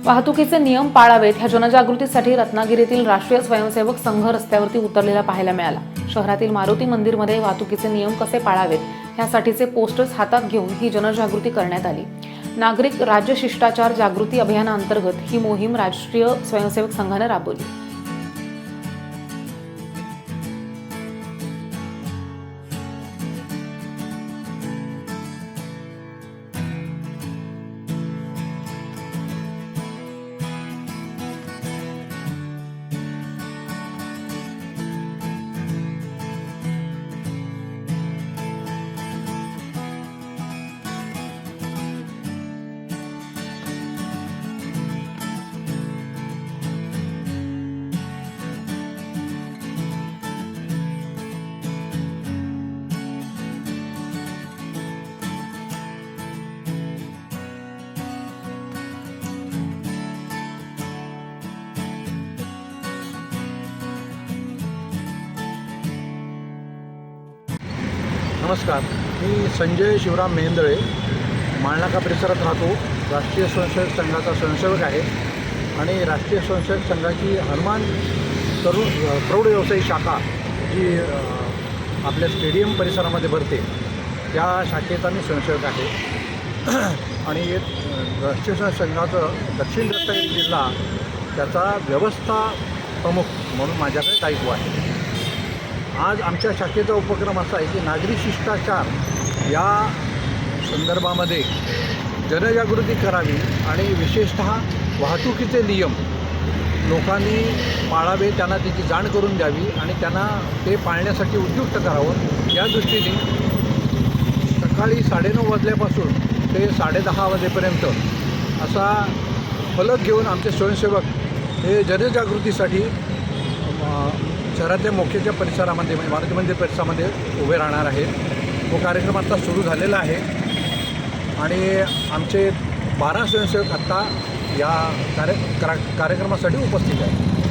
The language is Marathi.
वाहतुकीचे नियम पाळावेत ह्या जनजागृतीसाठी रत्नागिरीतील राष्ट्रीय स्वयंसेवक संघ रस्त्यावरती उतरलेला पाहायला मिळाला। शहरातील मारुती मंदिरमध्ये वाहतुकीचे नियम कसे पाळावेत यासाठीचे पोस्टर्स हातात घेऊन ही जनजागृती करण्यात आली। नागरिक राज्य शिष्टाचार जागृती अभियानाअंतर्गत ही मोहीम राष्ट्रीय स्वयंसेवक संघाने राबवली। नमस्कार, मी संजय शिवराम मेहेंदळे माळनाका परिसरात राहतो। राष्ट्रीय स्वयंसेवक संघाचा स्वयंसेवक आहे आणि राष्ट्रीय स्वयंसेवक संघाची हनुमान तरुण प्रौढ व्यवसायी शाखा जी आपल्या स्टेडियम परिसरामध्ये भरते त्या शाखेचा मी स्वयंसेवक आहे। आणि राष्ट्रीय स्वयंसेवक संघाचं दक्षिण रत्नागिरी जिल्हा त्याचा व्यवस्था प्रमुख म्हणून माझ्याकडे दायित्व आहे। आज आमच्या शाखेचा उपक्रम असा आहे की नागरी शिष्टाचार या संदर्भामध्ये जनजागृती करावी आणि विशेषतः वाहतुकीचे नियम लोकांनी पाळावे, त्यांना त्याची जाण करून द्यावी आणि त्यांना ते पाळण्यासाठी उद्युक्त करावं। या दृष्टीने सकाळी 9:30 वाजल्यापासून ते 10:30 वाजेपर्यंत असा फलक घेऊन आमचे स्वयंसेवक हे जनजागृतीसाठी शहरातल्या मोक्याच्या परिसरामध्ये म्हणजे मारुती मंदिर परिसरामध्ये उभे राहणार आहेत। तो कार्यक्रम आत्ता सुरू झालेला आहे आणि आमचे 12 स्वयंसेवक आत्ता या कार्यक्रमासाठी उपस्थित आहेत।